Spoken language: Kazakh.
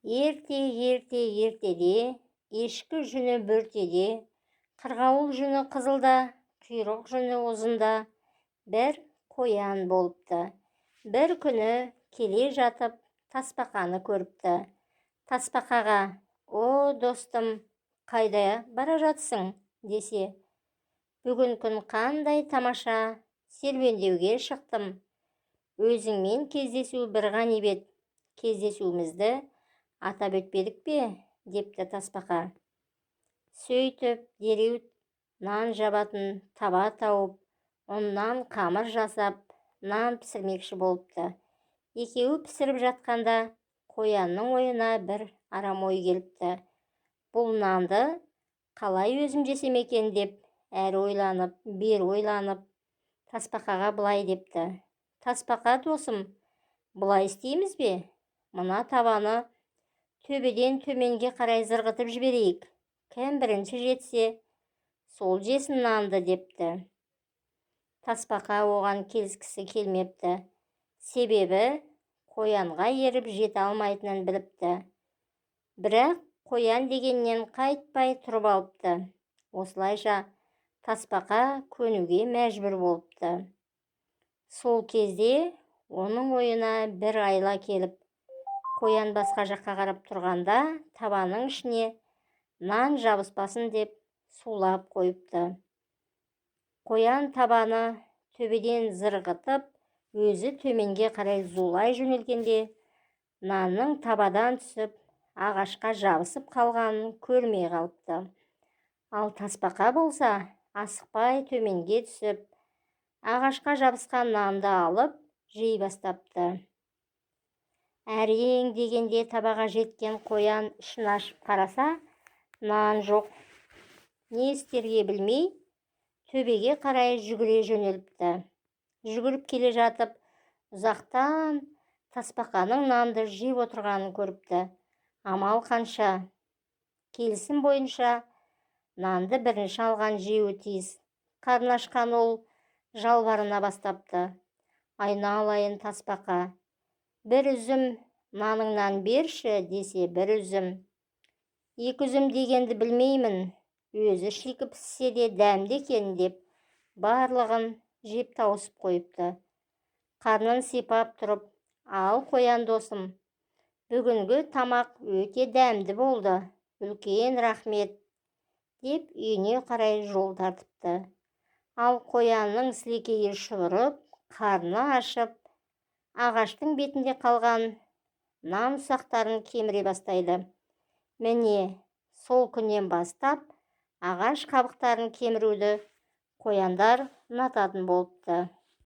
Ертеде, ешкі жүні бөртеде, қырғауыл жүні қызылда, құйрық жүні ұзында, бір қоян болыпты. Бір күні келе жатып, тасбақаны көріпті. Тасбақаға: «О, достым, қайда бара жатсың?» десе: «Бүгін күн қандай тамаша, серуендеуге шықтым. Өзіңмен кездесу бір ғанибет. Кездесуімізді атап өтпедік пе?» депті тасбақа. Сөйтіп дереу нан жабатын таба тауып, оннан қамыр жасап, нан пісірмекші болыпты. Екеуі пісіріп жатқанда қоянның ойына бір арам ой келіпті. Бұл нанды қалай өзім жесем екен деп, әрі ойланып, бері ойланып, тасбақаға былай депті: «Тасбақа досым, былай істейміз бе? Мына табаны төбеден төменге қарай зырғытып жіберейік. Кім бірінші жетсе, сол жесін нанды» депті. Тасбақа оған келіскісі келмепті. Себебі қоянға еріп жете алмайтынын біліпті. Бірақ қоян дегеннен қайтпай тұрып алыпты. Осылайша тасбақа көнуге мәжбүр болыпты. Сол кезде оның ойына бір айла келіп, қоян басқа жаққа қарап тұрғанда табаның ішіне нан жабыспасын деп сулап қойыпты. Қоян табаны төбеден зырғытып, өзі төменге қарай зулай жөнелгенде, нанның табадан түсіп, ағашқа жабысып қалғанын көрмей қалыпты. Ал тасбақа болса, асықпай төменге түсіп, ағашқа жабысқан нанды алып жей бастапты. Әрең дегенде табаға жеткен қоян ішін ашып қараса, нан жоқ. Не істерге білмей, төбеге қарай жүгіре жөнеліпті. Жүгіріп келе жатып, ұзақтан тасбақаның нанды жеп отырғанын көріпті. Амал қанша? Келісім бойынша нанды бірінші алған жеуі тиіс. Қарны ашқан ол жалбарына бастапты: «Айналайын тасбақа, бір үзім наныңнан берші» десе бір үзім. «Екі үзім дегенді білмеймін, өзі шикі піссе де дәмді екен» деп барлығын жеп тауысып қойыпты. Қарнын сипап тұрып: «Ал қоян досым, бүгінгі тамақ өте дәмді болды, үлкен рахмет» деп үйіне қарай жол тартыпты. Ал қоянның сілекейі шұбырып, қарны ашып, ағаштың бетінде қалған нан ұсақтарын кеміре бастайды. Міне, сол күннен бастап ағаш қабықтарын кеміруді қояндар ұнататын болыпты.